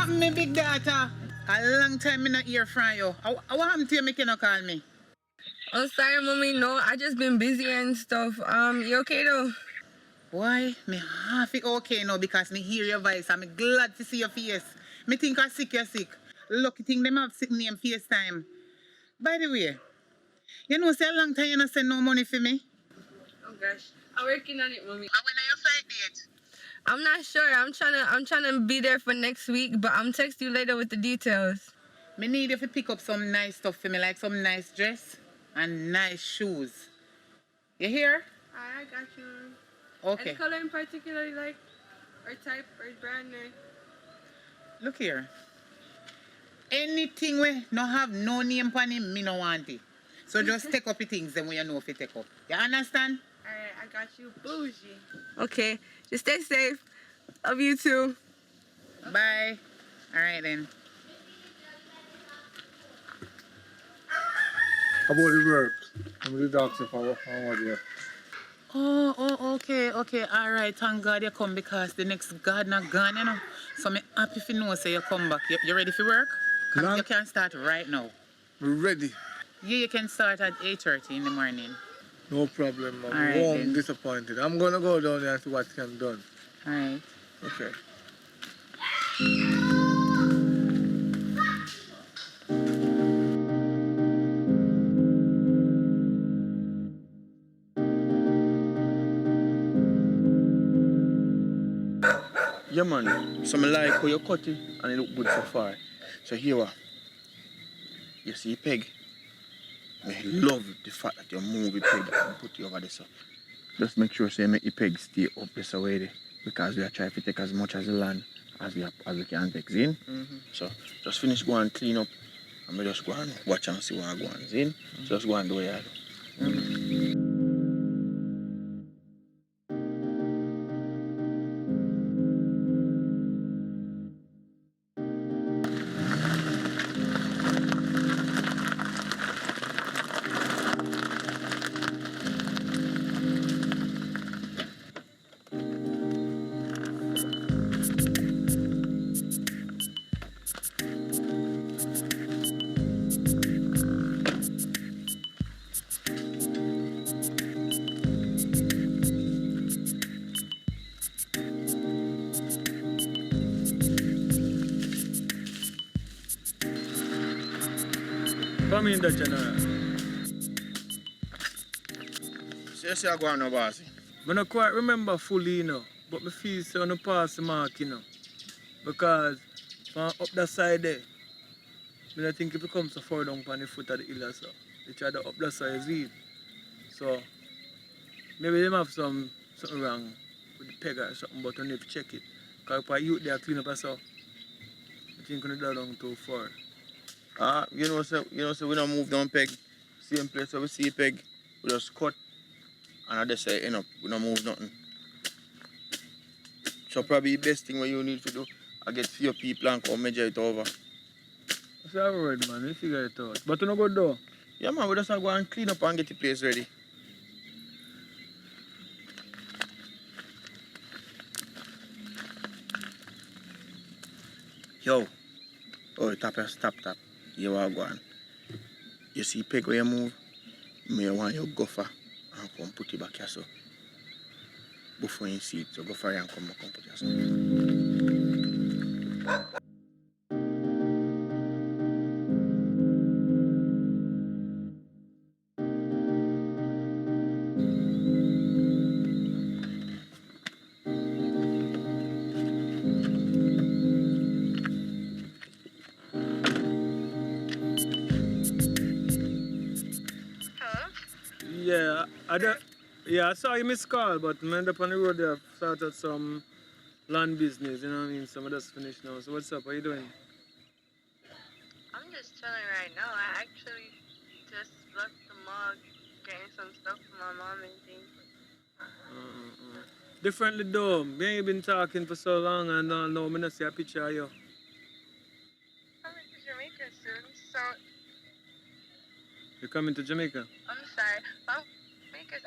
Me big daughter. A long time me not hear from you. What happened to you? Me cannot call me. Oh, sorry, mommy. No, I just been busy and stuff. You okay though? Why? Me half it okay now because me hear your voice. I'm glad to see your face. Me think you're sick. Lucky thing them have sick name FaceTime. By the way, you know say a long time you not send no money for me. Oh gosh, I'm working on it, mommy. And when are your flight date? I'm not sure. I'm trying to be there for next week, but I'm text you later with the details. Me need you to pick up some nice stuff for me, like some nice dress and nice shoes. You hear? I got you. Okay. Any color in particular you like, or type, or brand? Or... Look here. Anything we no have no name on him, me no want it. So just take up the things then when you know if you take up. You understand? Alright, I got you, bougie. Okay, just stay safe. Love you too. Bye. Alright then. How about the work? I'm the doctor for how are you? Okay. Alright, thank God you come because the next gardener gone, you know. So me happy if you know say you come back. You ready for work? Come, you can start right now. We're ready. Yeah, you can start at 8:30 in the morning. No problem. I'm Alright, warm, then. disappointed. I'm gonna go down there and see what can be done. Alright. Okay. Yeah, man. So I like how you cut it and it look good so far. So here what? You see peg? I love the fact that you move the peg and put it over there. So just make sure so you make the peg stay up this way there, because we are trying to take as much as the land as we can take in. So just finish go and clean up and we just go and watch and see what I go on in. So just go and do what you do. Come in the general. So you see I go on now, bossy? I don't quite remember fully, you know, but I feel so on the pass the mark, you know. Because from up that side there, I don't think if it comes so far down on the foot of the hill or so, they try to up that side is So maybe they have something wrong with the peg or something, but I need to check it. Because if I youth there clean up or so, I think we don't down too far. You know, so we don't move down peg. Same place where we see peg, we just cut and I just say, we don't move nothing. So probably the best thing what you need to do, I get few people and come measure it over. That's all right, man. We figure it out. But you no go though? Yeah, man, we just go and clean up and get the place ready. Yo. Oh, stop. You are going. You see peg where you move? Me want you go for and come put it back here so. Before you see it, so go for it and come put it here so. Yeah, I saw you miss call, but I end up on the road there, started some land business, you know what I mean? Some of that's finished now. So what's up? How you doing? I'm just chilling right now. I actually just left the mall getting some stuff for my mom and things. Differently though. Me ain't been talking for so long and now I not see a picture of you. Coming to Jamaica soon, so You coming to Jamaica? I'm sorry. Because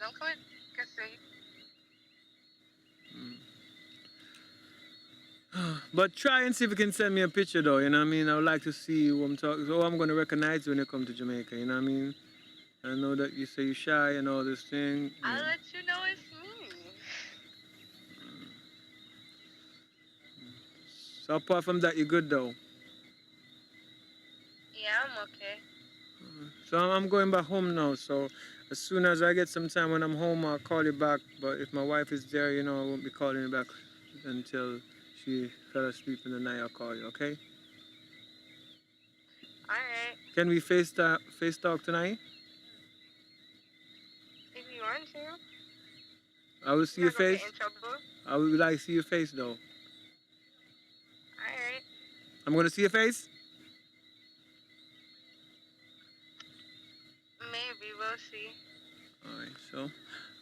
I'm coming to soon. But try and see if you can send me a picture though, you know what I mean? I would like to see who I'm talking to. I'm gonna recognize you when you come to Jamaica, you know what I mean? I know that you say you're shy and all this thing. I'll Yeah. let you know it's me. So apart from that, you're good though. Yeah, I'm okay. So I'm going back home now. So as soon as I get some time when I'm home, I'll call you back. But if my wife is there, you know, I won't be calling you back until she fell asleep in the night. I'll call you, okay? Alright. Can we face talk tonight? If you want to. I will see You're your not gonna face. get in trouble. I would like to see your face though. Alright. I'm gonna see your face. Maybe, we'll see. Alright, so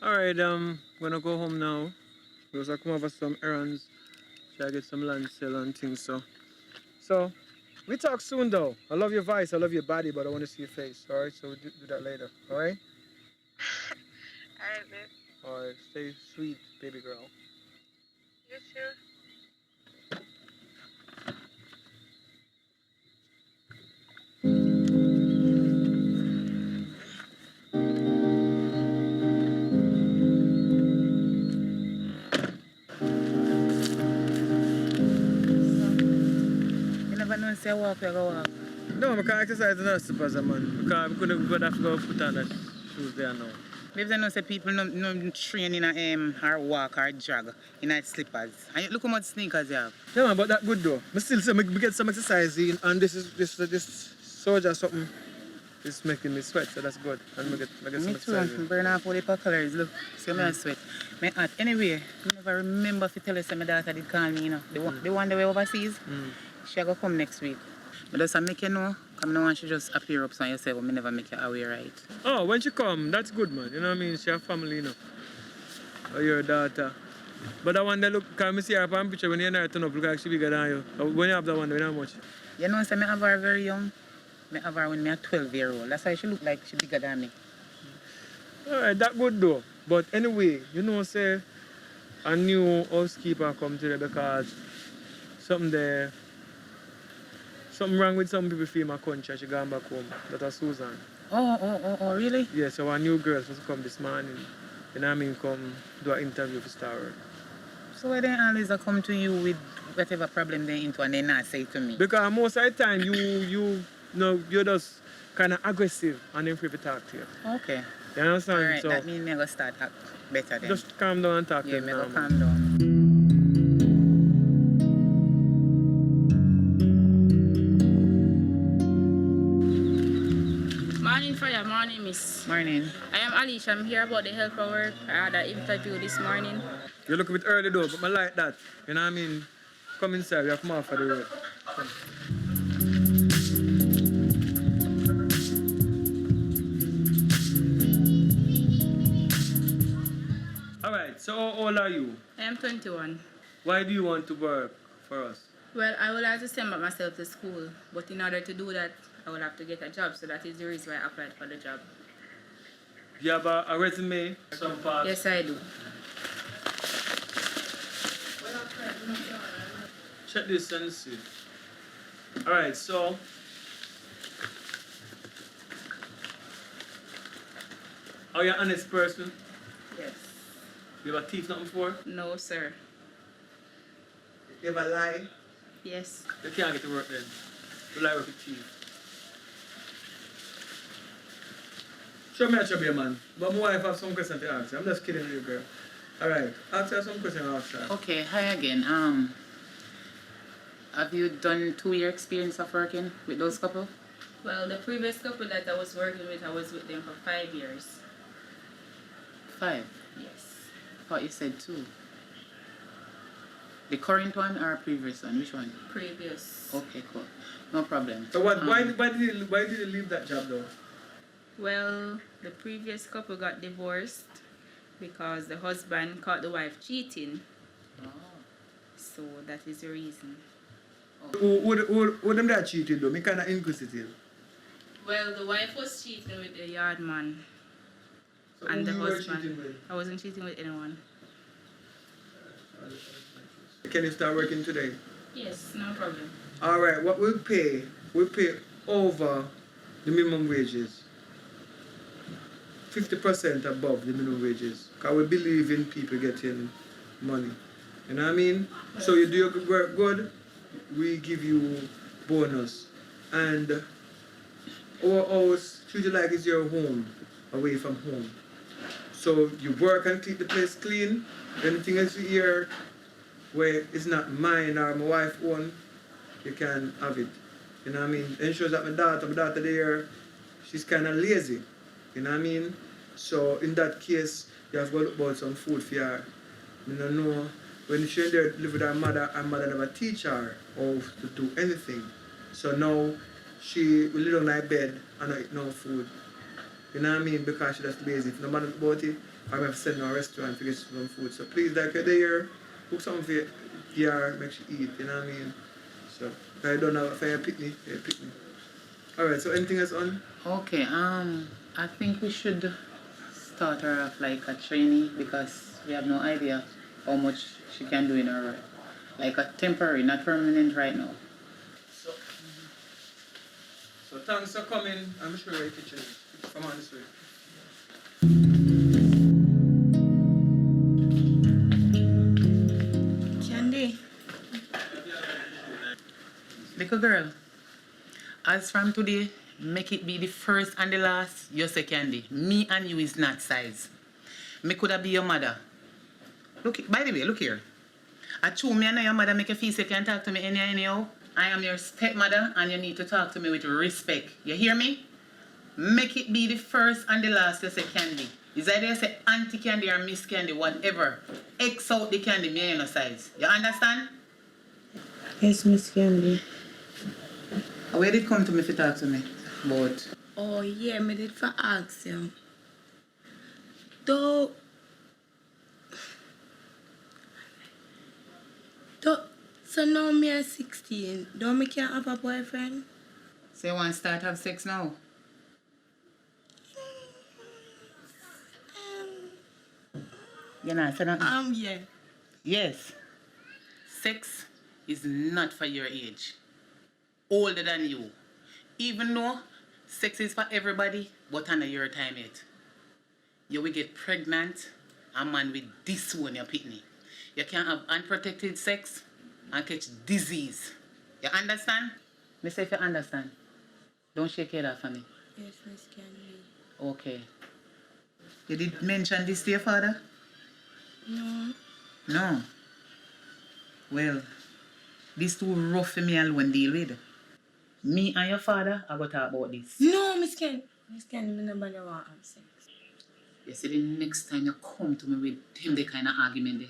alright, gonna go home now. Because I come over some errands. Try to get some lunch sale and things, so we talk soon though. I love your voice, I love your body, but I want to see your face. Alright, so we'll do that later. Alright? Alright, babe. Alright, stay sweet, baby girl. You too. You never know say walk, you go walk. No, I can't exercise in the slippers, man. Because I'm gonna have to go put on the shoes there now. Babes, I know say people no train in a or walk or jog in a slippers. And look how much sneakers you have. Yeah, man, but that good though. But still, so me get some exercise in, and this soldier something is making me sweat, so that's good. And me get some Me exercise too. in. Burn off all the calories. Look, see me I sweat. Me hot. Anyway, I never remember if you tell us that my daughter did call me, you know. The one that way overseas. She go come next week. But just make you know, come now and she just appear up so you say, but me never make you aware, right? Oh, when she come, that's good, man. You know what I mean? She have family, you know. Or your daughter. But that one that look, can I see her on picture when you're not turn up, look like she bigger than you. When you have that one, you know how much? You know, say me have her very young. Me have her when me a 12-year-old. That's why she look like she bigger than me. Alright, that good though. But anyway, you know, say a new housekeeper come today because something wrong with some people feel my country. She gone back home. That was Susan. Oh, really? Yeah, so a new girl supposed to come this morning. You know what I mean? Come do an interview for Star World. So why they always come to you with whatever problem they into and they not say it to me? Because most of the time you know you're just kind of aggressive and then free to talk to you. Okay. You understand? Alright, So that means me go start act better then. just calm down and talk to yeah, them me now, go man. calm down. Morning, Freya. Morning, Miss. Morning. I am Alicia. I'm here about the help for work. I had an interview this morning. You look a bit early though, but I like that. You know what I mean? Come inside, we have more for the road. Come. Alright, so how old are you? I am 21. Why do you want to work for us? Well, I would like to send back myself to school, but in order to do that, I will have to get a job, so that is the reason why I applied for the job. You have a resume? Some parts? Yes, I do. Check this and see. Alright, so are you an honest person? Yes. You ever thief nothing before? No, sir. You ever lie? Yes. You can't get to work then. You lie with a thief. Show me a trouble, man. But my wife have some questions to ask you. I'm just kidding with you, girl. Alright, ask her some questions to ask her. Okay, hi again. Have you done 2-year experience of working with those couple? Well, the previous couple that I was working with, I was with them for 5 years. 5? Yes. I thought you said 2. The current one or previous one? Which one? Previous. Okay, cool. No problem. So what? Why did you leave that job though? Well, the previous couple got divorced because the husband caught the wife cheating. Oh. So that is the reason. Who them that cheated though? Me kinda inquisitive. Well, the wife was cheating with the yard man. So And who the you were husband. cheating with? I wasn't cheating with anyone. can you start working today? Yes, no problem. Alright, what we pay over the minimum wages. 50% above the minimum wages. Because we believe in people getting money. You know what I mean? So you do your work good, we give you bonus. And our house, treat it like it's your home, away from home. So you work and keep the place clean. Anything else here where it's not mine or my wife own, you can have it. You know what I mean? Ensures that my daughter there, she's kind of lazy. You know what I mean? So in that case, you have to go look about some food for her. You don't know, when she there live with her mother never teach her how to do anything. So now she will lay on her bed and not eat no food. You know what I mean? Because she just lazy. If no matter about it, I'm going to send her to a restaurant to get some food. So please, like you're there, cook something for her, make she eat. You know what I mean? So if I don't know if I pick me, you pick me. Alright, so anything else on? Okay, I think we should start her off like a trainee because we have no idea how much she can do in her work. Like a temporary, not permanent right now. So thanks for coming. I'm sure your kitchen. Come on this way. Candy. Little girl, as from today, make it be the first and the last, you say Candy. Me and you is not size. Me coulda be your mother. Look, by the way, look here. I told me and your mother make you feel say you can talk to me anyhow. I am your stepmother and you need to talk to me with respect. You hear me? Make it be the first and the last, you say Candy. Is either you say Auntie Candy or Miss Candy, whatever. X out the candy, me and your size. You understand? Yes, Miss Candy. Where did come to me to talk to me? But Oh, yeah, me did for ask you. Though, so now me are 16. Don't me can't have a boyfriend? say you want to start have sex now? You know, say nothing. Yeah. Yes. Sex is not for your age. Older than you. Even though sex is for everybody, but under your time yet. You will get pregnant, a man with this one, your pitney. You can't have unprotected sex and catch disease. You understand? Me say if you understand. Don't shake your head off for me. Yes, Miss Candy. Okay. You did mention this to your father? No. No. Well, this too rough for me alone deal with. Me and your father are going to talk about this. No, Miss Candy. Miss Candy, me nobody want have sex. You see, the next time you come to me with him, the kind of argument there,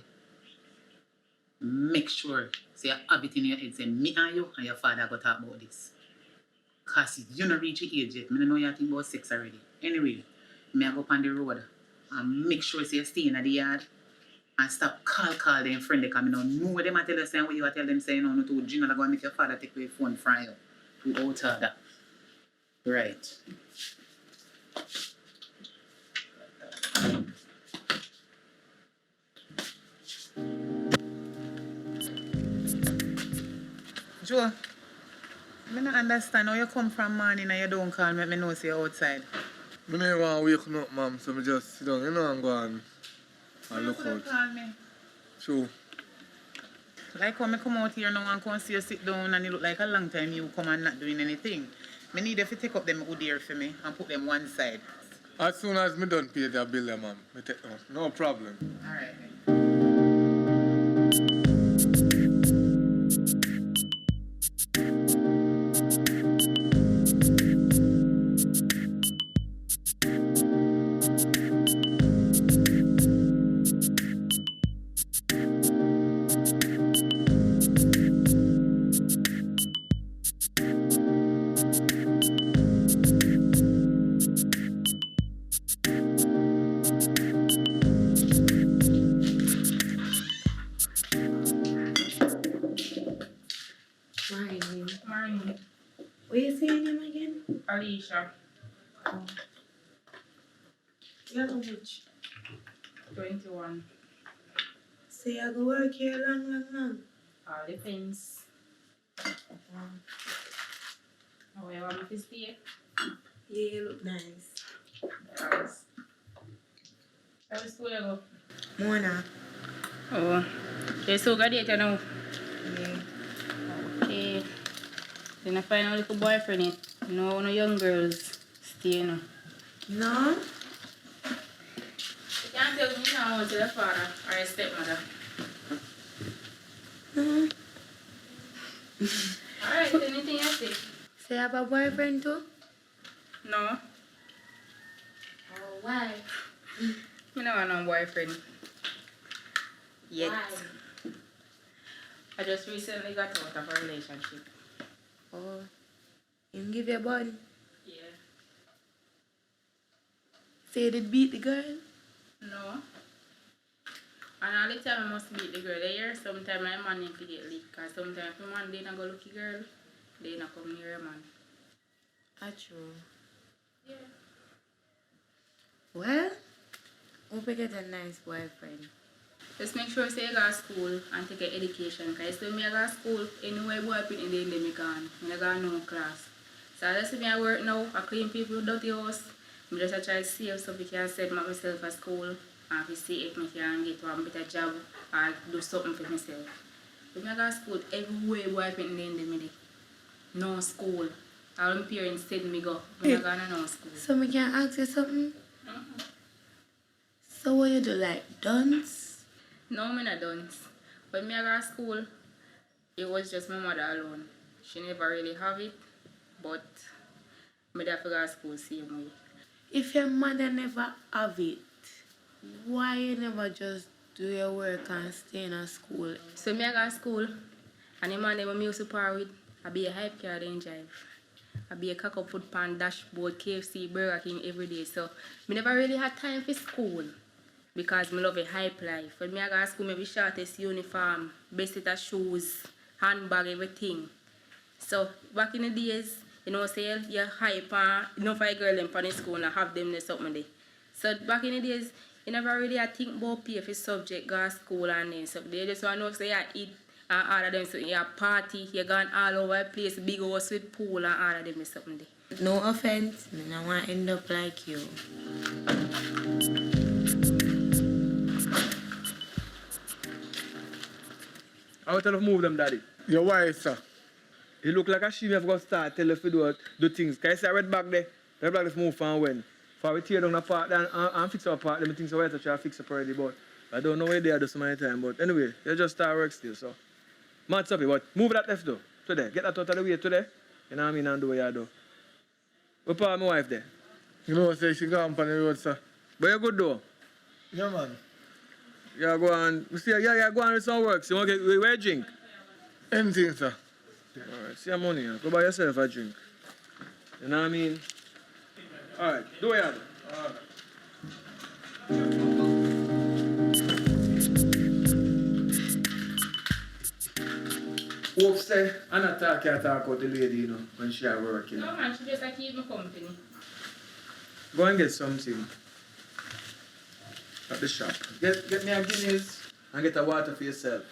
make sure say you have it in your head, say me and your father are going to talk about this. Because you don't reach your age yet. I don't know you think about sex already. Anyway, me I go up on the road and make sure say you stay in the yard and stop call them friend because I don't know what they might tell you saying what you tell them saying no to Gina go and make your father take away phone from you. To out of that. Right. Joe, I don't understand how you come from morning and you don't call me, I know say you're outside. I don't want to wake up, ma'am, so I just sit down, and go on and look out. Call me. True. Like when I come out here now and come see you sit down and it look like a long time you come and not doing anything. I need you to take up them good ear for me and put them one side. As soon as I done pay the bill, ma'am, I take them. No problem. Alright then. Morning. Morning. What you saying him again? Alicia. You're how much? 21. Say I go work here long. All depends. How you want me to stay? Yeah, you look nice. Yes. How is school you go? Mona. Oh, you still got date now? Yeah. Okay. Then I find a little boyfriend it. No, no young girls stay, you know. No? You can't tell me now to the father or a stepmother. No. Alright, anything you say? So you have a boyfriend too? No, Oh, why? me no want no boyfriend. Yet. Why? I just recently got out of a relationship. Oh, you give your bun. Yeah. So you did beat the girl? No. And all the time I must beat the girl. They hear sometimes my man need to get licked. Because sometimes if my man they not go lucky girl, they not come near a man. That's true. Yeah. Well, hope you get a nice boyfriend. Just make sure say you go to school and take an education. Because still me I go to school, anyway boy up in the end me gone. I got no class. So I just me I work now, I clean people dirty house. I just try to save so I can set myself at school and to see if I can get one better job or do something for myself. When I go to school, everywhere boy up in the end me no school. All my parents said me go, when I go to no school. So me can ask you something? Mm-hmm. So what you do, like dance? No, I'm not done. When I go to school, it was just my mother alone. She never really have it, but I have to go to school same way. If your mother never have it, why you never just do your work and stay in a school? So I go to school, and the man that I used to par with, I be a hype car then drive. I be a cock up food pan, dashboard, KFC, Burger King every day. So I never really had time for school because I love a hype life. When I go to school, I be shortest uniform, best set of shoes, handbag, everything. So back in the days, you know, say you're hype and you know for a girl them from the school and have them there something there. So back in the days, you never really had think about pay for subject, go to school and then so they just want to know say you eat and all of them so you party, you're going all over the place, big house with pool and all of them is something there. No offense, I don't want to end up like you. I want to move them, daddy. Your wife, sir. You look like a she have got to start tell if you do things. Can you see a red bag there? The red bag is move from when? For we tear down the part and fix our part, them things so I try to fix up already, but I don't know where they are this my time. But anyway, you just start work still, so. Mad up, but move that left though. Today. Get that out of the way today. You know what I mean? And do what you do. What part of my wife there? You know, say she gone on the road, sir. But you good though? Yeah, man. Yeah, go on. You see, yeah, go on with some work. So you want to get where drink? Anything, sir. Alright, see your money. Go buy yourself a drink. You know what I mean? Alright, do what you have. Hope say, I'm not talking about the lady, you know, when she at work, you know. No man, she just like keep me company. Go and get something at the shop. Get me a Guinness and get a water for yourself.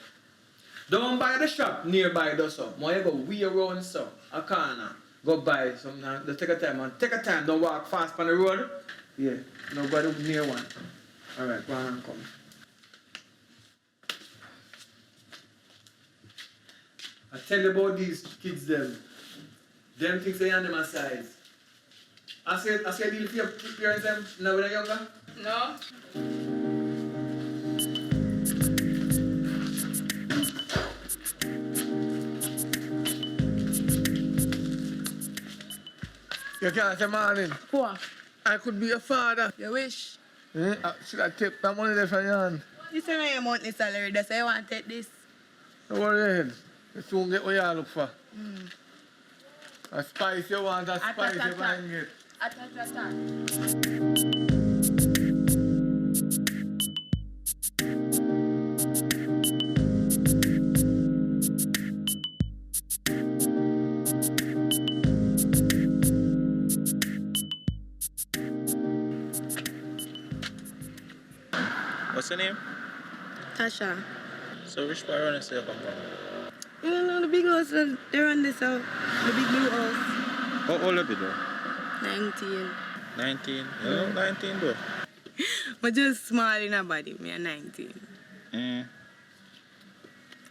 Don't buy the shop nearby though, so. More you go way around so, a corner. Go buy something and just take a time and take a time, don't walk fast on the road. Yeah, no go to near one. Alright, go on and come. I tell you about these kids them. Them things they on them a size. I said deal for your parents them now when they're younger? No? You can't say morning. What? I could be your father. You wish? Should I take that money there from your hand? You say now your monthly salary, that's why you want to take this. Don't worry your head. You soon get what you look for. A spice you want, a spice you can get. What's your name? Tasha. So which part of you say you come from? You know the big house that they run this out. The big blue house. How old are you though? 19. 19? You know, 19 though. But just small in a body, me a 19. Mm.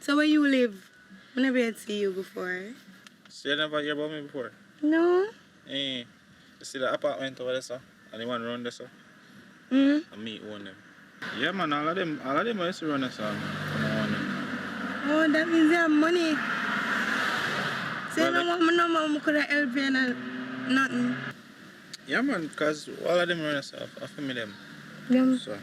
So where you live? I never had see you before. So you never hear about me before? No? Eh. You see the apartment over there, sir? And the one around there, sir? Mm. And me own them. Yeah, man, all of them I used to run this song. Oh, that means you have money. So Well, you don't want me no more, I could have helped you and nothing. Yeah, man, because all of them run this off. I feel me them. Yeah. So.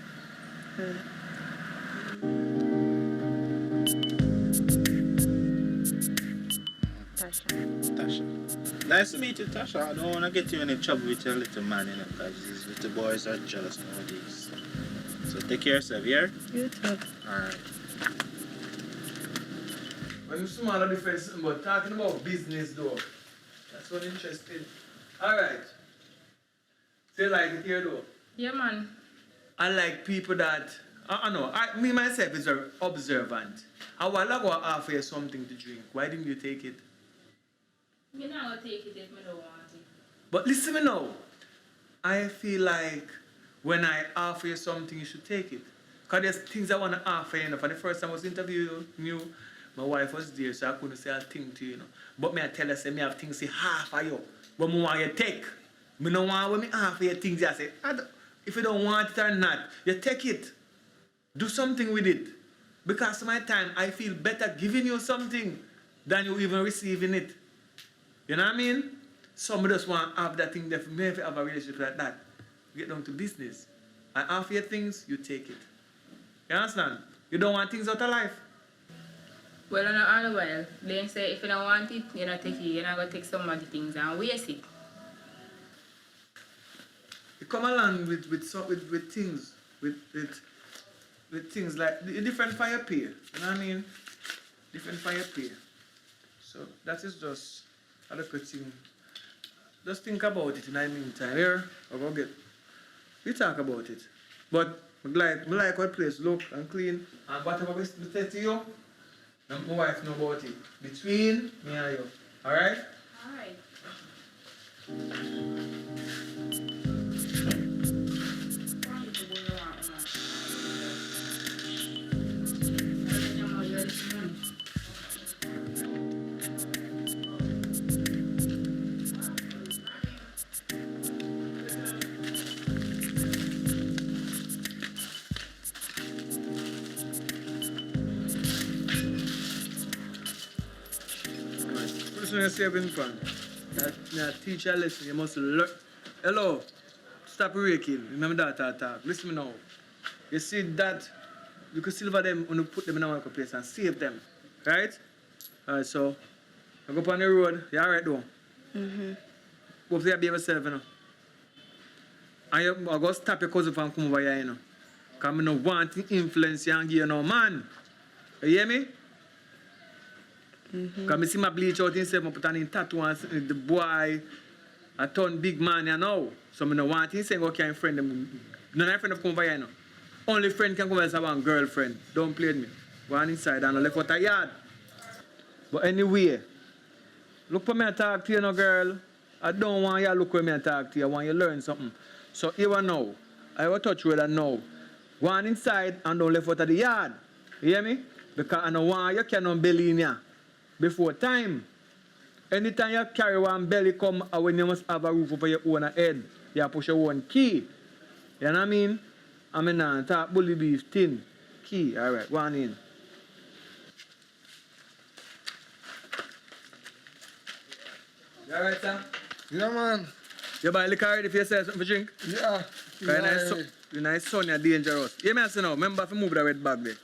Tasha. Nice to meet you, Tasha. I don't want to get you in any trouble with your little man, you know, because these little boys are jealous nowadays. So take care of yourself, yeah? You too. Alright. When you small a difference, but talking about business though, that's what interesting. Alright. So you like it here though? Yeah, man. I like people that, I know, me myself is very observant. I want to go offer you something to drink. Why didn't you take it? Me not gonna take it if me don't want it. But listen me now. I feel like when I offer you something, you should take it. Because there's things I want to offer you. You know. For the first time I was interviewing you, my wife was there, so I couldn't say a thing to you. You know. But me I tell her, say, me have things say half of you. But me want you take. Me don't want when me offer you things, I say, if you don't want it or not, you take it. Do something with it. Because my time, I feel better giving you something than you even receiving it. You know what I mean? Some just want to have that thing there for me if you have a relationship like that. Get down to business. I offer you things, you take it. You understand? You don't want things out of life. Well, on all the while, they say if you don't want it, you're not take it. You're not going to take somebody things and waste it. You come along with things, with things like a different fire pay. You know what I mean? Different fire pay. So that is just a little thing. Just think about it in the meantime. Here, I'll go get. We talk about it. But I like what place look and clean. And whatever we say to you, and my wife know about it. Between me and you. Alright? Alright. Listen to saving fun. That teacher lesson, you must learn. Hello, stop raking. Remember that talk. Listen me now. You see that, you can silver them when you put them in a market place and save them. Right? Alright, so I go up on the road, you alright though? Mm-hmm. Hopefully you behave yourself, you know. And I go stop your cousin from coming over here, you know. Because I don't want to influence you and give you no man. You hear me? Because I see my bleach out himself, I put on him tattoo and the boy, I turn big man, you know. So I don't want him saying, okay, I'm friend them. None of my friends come over here, you know. Only friend can come over as one girlfriend. Don't play with me. Go on inside and I left out a yard. But anyway, look for me and talk to you, no girl. I don't want you to look for me and talk to you. I want you to learn something. So here now, I will touch you now. Go on inside and don't left out of the yard. You hear me? Because I don't want you cannot belly in here before time. Anytime you carry one belly come, when you must have a roof over your own head, you push your own key. You know what I mean? I mean, talk bully beef, tin, key. All right, go on in. You all right, Sam? Yeah, man. You buy liquor ready for yourself, something for drink? Yeah. Your nice son, you're dangerous. Hear me I say now, remember if you move the red bag there.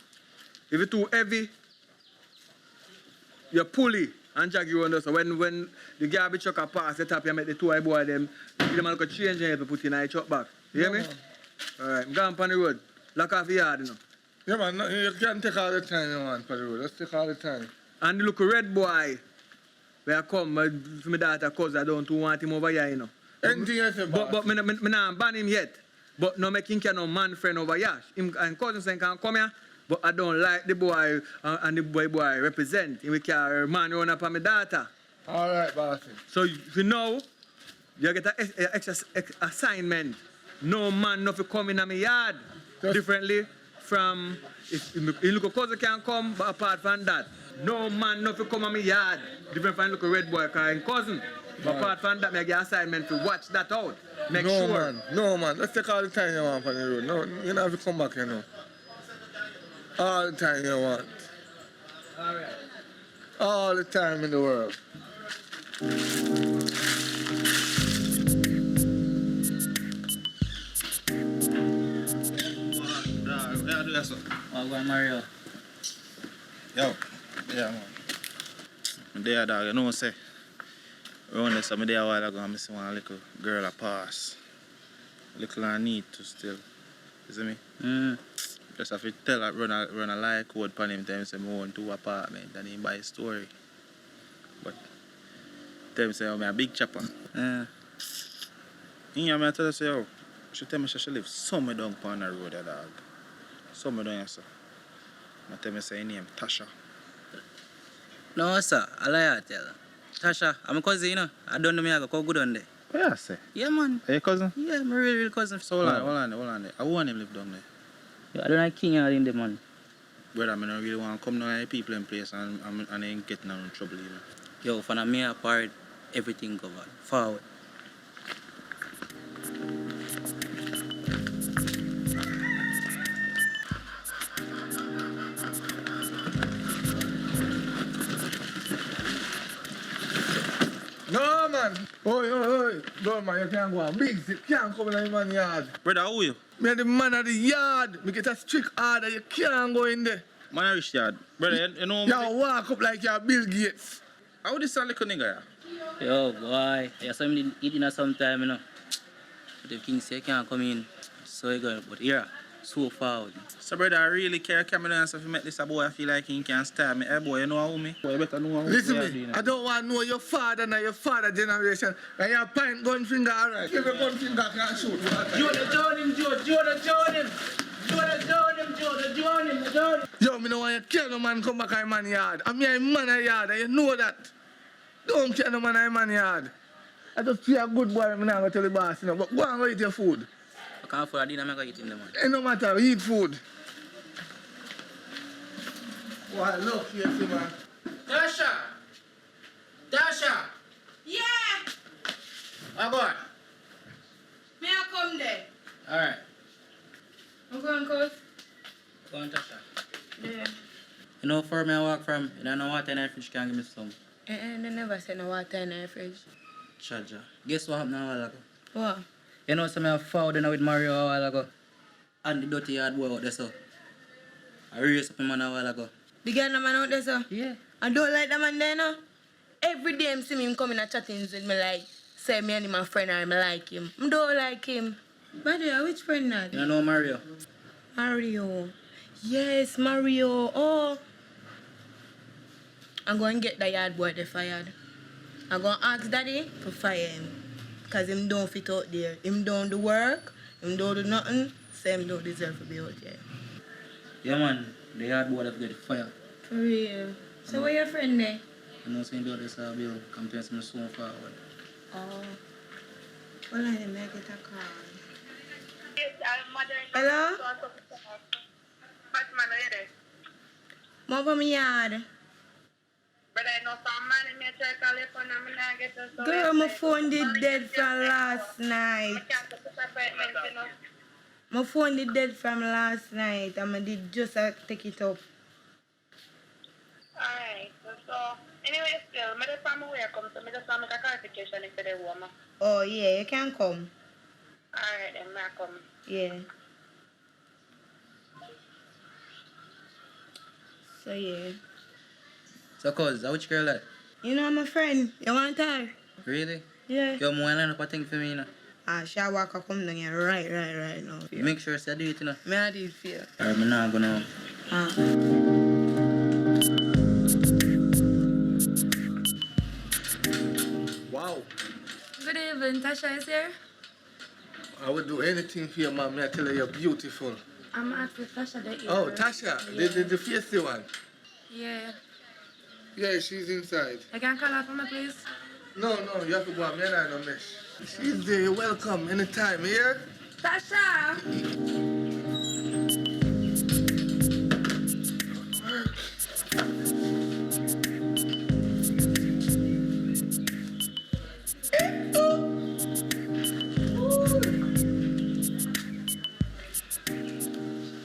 If it's too heavy, you pull it and drag you under. So when the garbage truck pass the top, you make the two eye boy them, give them a little change and you have to put in a truck back. You hear me? Alright, I'm going on the road. Lock off the yard, you know. Yeah, man. You can take all the time you want for the road. Let's take all the time. And the little red boy, where I come, for my daughter, cause I don't want him over here, you know. Anything you say, boss. But I not ban him yet. But no making no man friend over here. Him and cousin saying can come here But I don't like the boy and the boy represent. He carry man run up on my daughter. All right, bossy. So you know, you get an extra assignment. No man no fi come in my yard. Just- Differently from if look a cousin can come, but apart from that, no man no fi come on my yard. Different from look a red boy carrying cousin. But apart from that, I get assignment to watch that out. Make no, sure. man. No, man. Let's take all the time you want on the road. No, you don't have to come back, you know. All the time you want. All right. All the time in the world. I'll go and Mario. Yo, yeah, man. I'm there, dog. You know what I say? Around this, I'm there a while ago, and I see one little girl a pass. Little and neat to still. You see me? Just have to tell her, run a lie code on him, tell him say, I want 2 apartment, and he buy a story. But tell him say, I'm a big chopper. I tell her, say, oh, she tell me she live somewhere down on the road, dog. Somewhere down here, sir. I tell me say, her name Tasha. No, sir. I lie tell. Tasha, I'm a cousin, you know. I don't know me, I go good on there. What you say? Yeah, man. Are you cousin? Yeah, my real cousin. So hold on. I want him live down there. Yeah, I don't like King in the man. Brother, I don't really want to come down to people in place and I ain't getting no trouble, you know. Yo, for the main part, everything covered. Forward. No, man. Oi. Don't, man. You can't go on. Big zip. Can't come in the man's yard. Brother, who you? Me are the man of the yard. Me get a strict order. You can't go in there. Man, I reach yard. Brother, you know You walk up like you're Bill Gates. how this a little nigga? Yo, boy. I saw him eating at some time, you know. But the King say can't come in. So he go, but here, so forward. So, brother, I really care camera and stuff. If you make this a boy, I feel like he can stab me. Hey, boy, you know how me? Boy, you better know how Listen me. me, I don't want to know your father and your father generation. And your pint gun finger, all right. Give a gun finger can shoot. Jordan. Yo, me no want you kill no man come back in man yard. I'm here in man yard, and you know that. Don't kill no man in man yard. I just feel a good boy, I'm not going to tell the boss, you know. But go and go eat your food. I can't afford a dinner, I'm going to eat in the man. It no matter, eat food. Why, look here, see, man. Tasha! Yeah! How about? May I come there? Alright. I'm going, cuz. Go on, Tasha. Yeah. You know, for me, I walk from, you don't know what in the fridge can give me some. They never say no water in the fridge. Chaja. Guess what happened a while ago? What? You know, some I found with Mario a while ago. And the dirty yard boy out there, so. I raised up him man a while ago. The girl man out there, so? Yeah. I don't like that man there, no? Every day I see him coming and chatting with me like, say me and him a friend or I like him. I don't like him. By the way, which friend that? You know Mario? Mario. Yes, Mario. Oh. I'm going to get the yard boy they fired. I'm going to ask daddy to fire him. Because him don't fit out there. Him don't do work. Him don't do nothing. So him don't deserve to be out there. Yeah, man. The yard boy have got fire. For real. So where your friend there? You know, so you do this bill. Come to me soon forward. Oh. Well, I didn't make it a call. Yes, mother. Hello? Batman, are you there? Move from my yard. But I know some man in my church call your phone and I'm not get to. Girl, my phone did dead from last night. I can't get this appointment, you know. My phone did dead from last night and I did just take it up. Alright, so anyway, still, I just from where I come, so I just want to make a clarification if they want me. Oh, yeah, you can come. Alright, then I come. Yeah. So, yeah. So, cuz, which girl that? You know my friend. You want her? Really? Yeah. Yo, more line up a thing for me, you know. Ah, she walk come down here right now. Yeah. Make sure I do it, you know. Me I did feel. Alright, I'm not gonna. Wow. Good evening, Tasha is here. I would do anything for you, man. I tell you, you're beautiful. I'm at with Tasha the ear. Oh, Tasha, the feisty one. Yeah. Yeah, she's inside. I can call her for me, please. No, you have to go on. Me and I no mesh. She's there. You're welcome anytime, yeah? Tasha!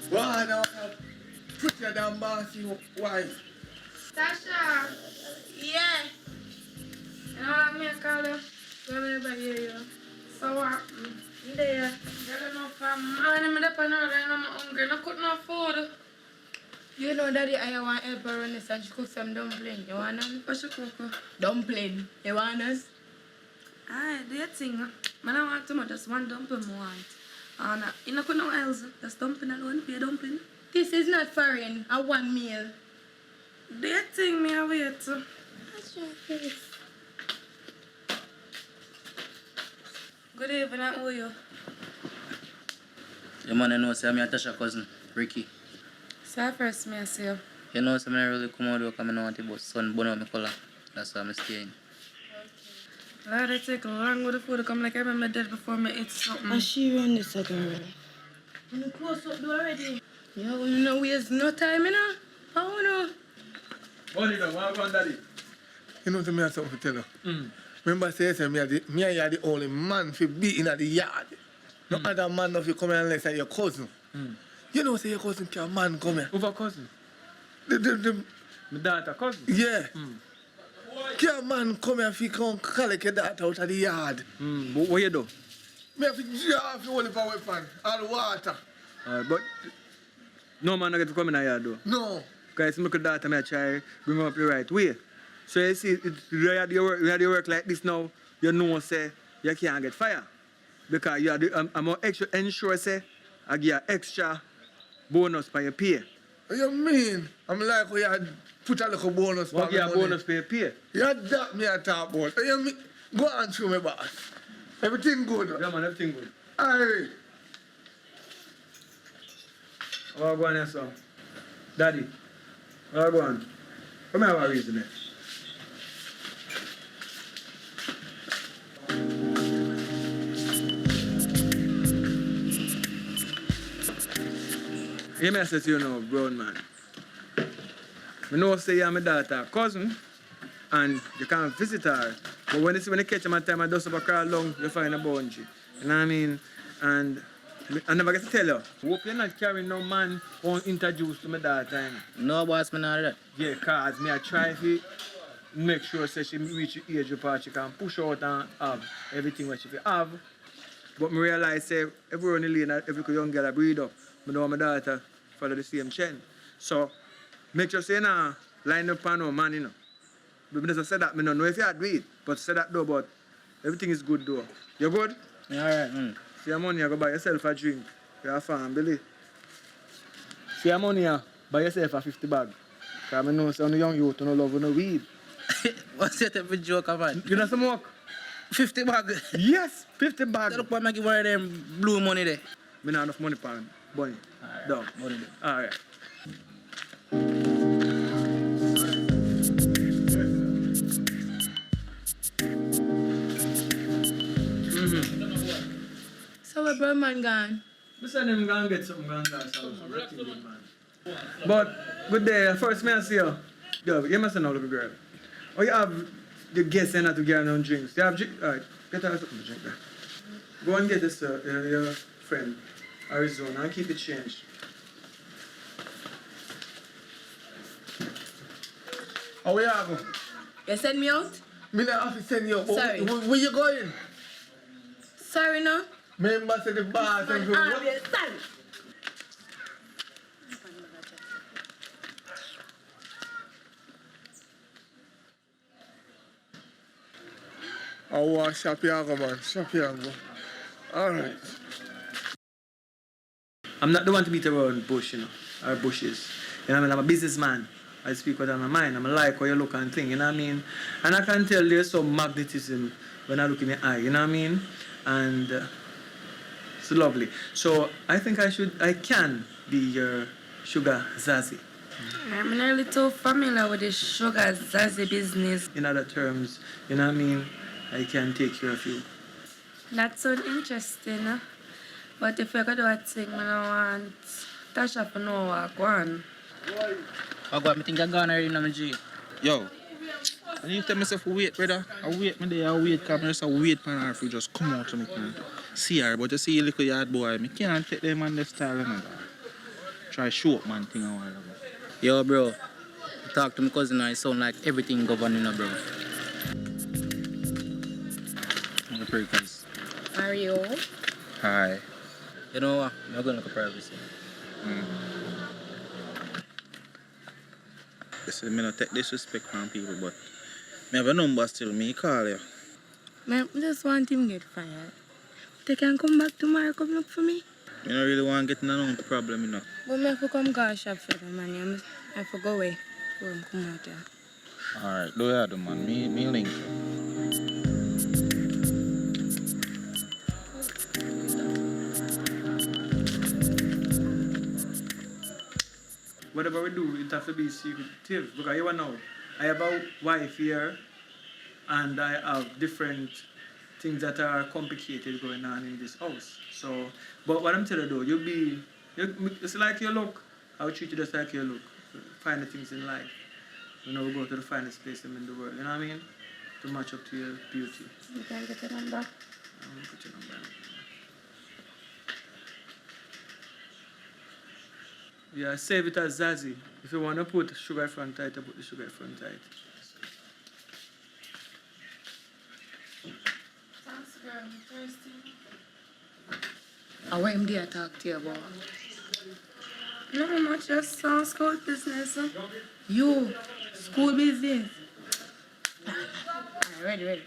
Why now? Put your damn bossy wife. Tasha! Yeah. You know what I mean? Call you. Let me never hear you. So what? There. I don't know if I'm man. I'm up and I'm hungry. I cook no food. You know, Daddy, I want help her run this and she cook some dumpling. You want them? What you cook? Dumpling. You want us? Aye, do your thing. Man, I want too much. Just one dumpling I want. And you know, cook no else. Just dumpling alone. Be a dumpling. This is not foreign. A one meal. Do your thing, me I wait. That's your face. Good evening, how are you? You man, I know, say I'm your Tasha cousin, Ricky. So first, me I see you. You know, say I don't really come out here because I don't want to but sun burn out my color. That's why I'm staying. Lord, I take long with the food to come like I remember dead before me eat something. And she run this a girl. You know, close up door already. Yeah, you know, waste no time, you know. How you know? Hold it up, what about daddy? You know, me have something to tell you. Remember, say me are the only man for be in the yard. No other man of you come here unless your cousin. You know, say your cousin can man come here. Over cousin? My daughter cousin? Yeah. Can man come here if he come collect your daughter out of the yard? But what you do? Me have to draw the whole of our weapon, all water. But no man not get to come in the yard though. No. Because my daughter may try bring her up the right way. So you see, you have the work like this now, you know say you can't get fire. Because you have the, I'm more extra ensure say I give you extra bonus for your pay. What you mean? I'm like we had put a little bonus for What give you a bonus for your pay? Yeah, that me I talk about. What you mean? Go on through me, boss. Everything good. Yeah man, everything good. Aye. What go on here, son? Daddy, what go on? Come here, what reason it? You may say you know, grown man. I know say you're my daughter cousin and you can't visit her. But when you catch him at time I just over crawl long, you find a boundary. You know what I mean? And I never get to tell you. Hope you're not carrying no man won't introduce to my daughter. No, boss, me not that. Yeah, cause me I try to make sure say she reach the age where she can push out and have everything what she have. But I realize say everyone in the lane, every young girl I breed up. I know my daughter follow the same trend. So make sure say nah line up on no man, you know. But just say that, I don't know if you do it, but say that though, but everything is good though. You good? Yeah, alright. See your money, you go buy yourself a drink. You're a family. See your money, buy yourself a 50 bag. Because I know some young youth don't love no weed. What's that for joke, man? You know smoke? 50 bag. Yes, 50 bag. Look what I give one of them blue money there. I not enough money for bunny. Alright, Dog. money there. Alright. So where bro man gone? I said them gonna get something gonna get something. But good day. First may I see you. Yo, you must know little girl. Oh you have the guests and not to get no drinks. You have drink alright, get her something to drink there. Go and get this your friend Arizona and keep the change. How we are go? You send me out? Me not have to send you. Sorry. Where you going? Sorry, no? Remember say the boss and go. Sorry. I want shop here go, man. Shop here go. Alright. I'm not the one to beat around bush, you know, or bushes. You know what I mean? I'm a businessman. I speak what's on my mind. I'm like how you look and think, you know what I mean? And I can tell there's some magnetism when I look in your eye, you know what I mean? And it's lovely. So I think I can be your sugar zazzy. I'm not really too familiar with the sugar zazzy business. In other terms, you know what I mean? I can take care of you. That sounds interesting, huh? But if you're going to do a thing, I want Tasha to know what go on. I got me think I gone already, no, my G. Yo, I need to tell myself wait, brother. I wait me there, I wait, because I just wait for her to just come out so I can see her. But you see, little yard boy, I can't take them on the style, man. Try show up, man, thing a while ago. Yo, bro. Talk to my cousin and it sound like everything governing, bro. I'm pretty close. Mario. Hi. You know what? I'm going to look at privacy. Listen, I don't take disrespect from people, but I have a number still, me call you. Man, I just want him to get fired. They can come back tomorrow, come look for me. I don't really want to get in no problem, you know. But I have to come go shop for them, man. I have to go away for him come out here. Alright, do that, man. Me link you. Whatever we do, it has to be secretive. Because you know, I have a wife here, and I have different things that are complicated going on in this house. So, but what I'm telling you, it's like you look. I'll treat you just like you look. Find the things in life. You know, we go to the finest place in the world. You know what I mean? To match up to your beauty. You can get your number. I'm gonna put your number in. Yeah, save it as Zazie. If you want to put sugar front tight, I put the sugar front tight. Thanks, girl. I'm thirsty. I want him there to talk to you about. No, much just school business. Huh? You, school business. Alright, ready.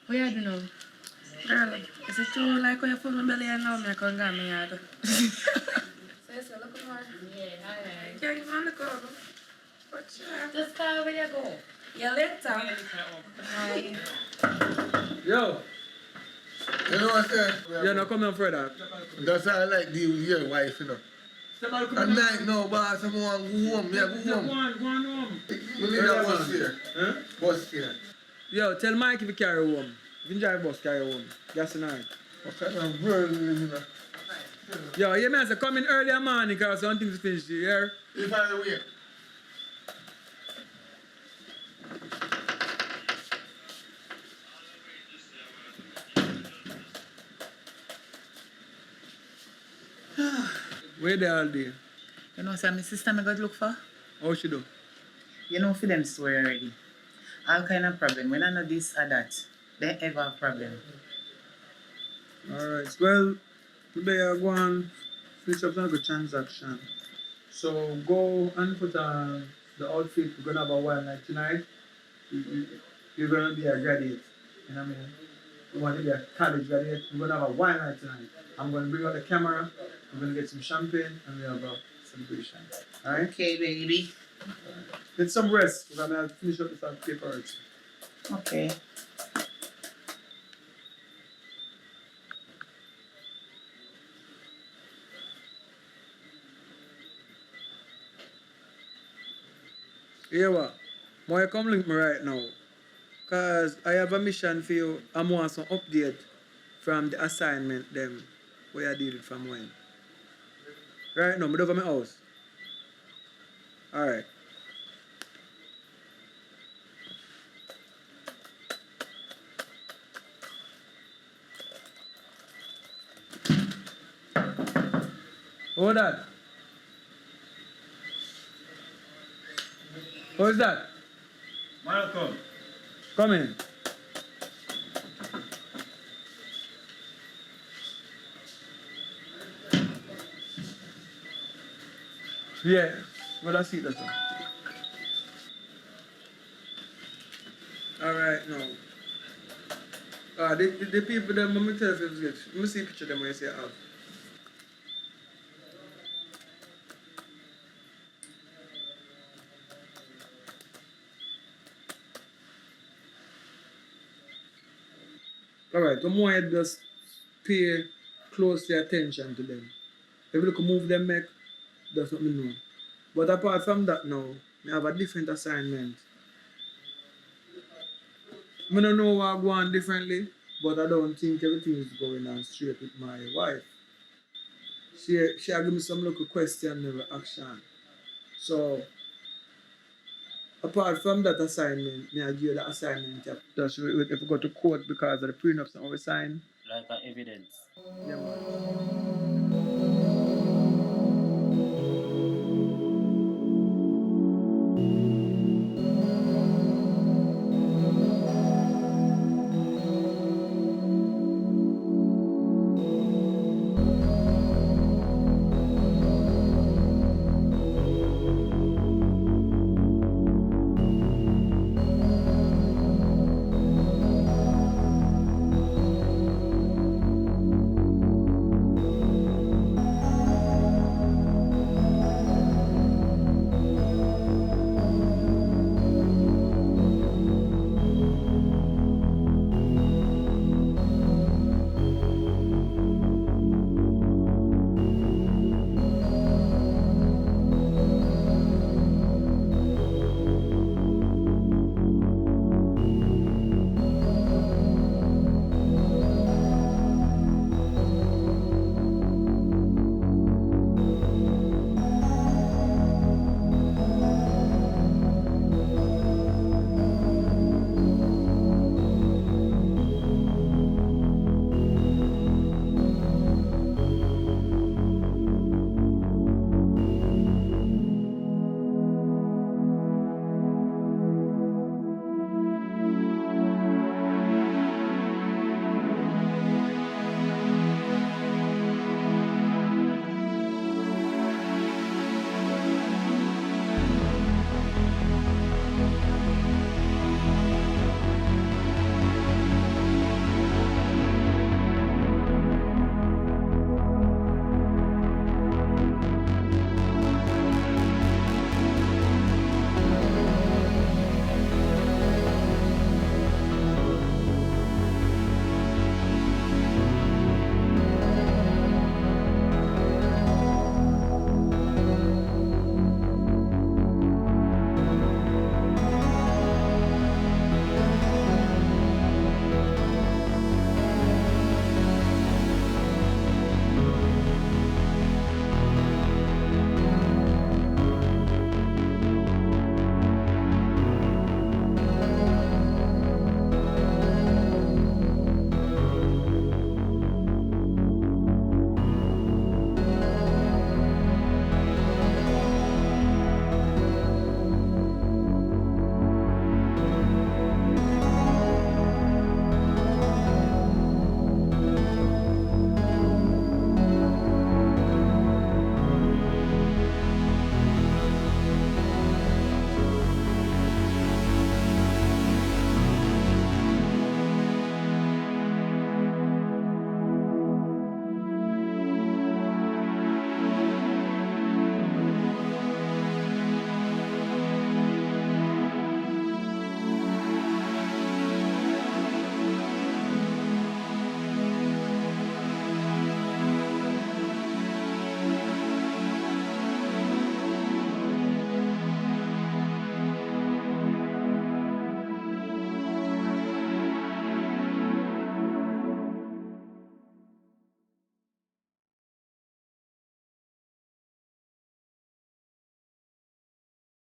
What you do now? Girl, is it true like when you put my belly and now I can't get me out? So look at her. Yeah, alright. Can't even on the cover. But Just call where you go. yeah, later. Bye. Yo, You know what I'm saying? you're not coming further. That's how I like deal with your wife, you know. At night, no, boss, I'm going to go home. Yeah, go home. Go on home. We need a bus here. Huh? Bus here. Yo, tell Mike if you carry home. If you drive bus, carry home. That's enough. What kind of world we live in? Yo, you man say come in early in the morning because one thing to finish, you hear? If I wait. Where they all day? You know, say my sister me got look for. How she do? You know, for them story already. All kind of problem. When I know this or that, they ever have problem. Alright, well, today I go and finish up some good transaction. So go and put on the outfit. We're gonna have a wild night tonight. You're gonna be a graduate. You know what I mean? You want to be a college graduate. We're gonna have a wild night tonight. I'm gonna bring out the camera. We're gonna get some champagne and we have a celebration. Alright? Okay, baby. Get some rest because I'm gonna finish up this paperwork. Okay. Yeah, what? Why come link me right now? Cause I have a mission for you. I want some update from the assignment them where I did it from when. Right now, I'm over my house. Alright. Hold that. Who's that? Malcolm. Come in. Yeah, well, I see that. Alright, now. The people that let me tell you, let me see a picture of them when you say out. Alright, the more you just pay close attention to them. every little move them make, that's what me know. But apart from that now, I have a different assignment. I don't know what I go on differently, but I don't think everything is going on straight with my wife. She give me some little question never action. So apart from that assignment, I give you the assignment if we go to court because of the prenups that we sign. Like evidence. Yeah, man.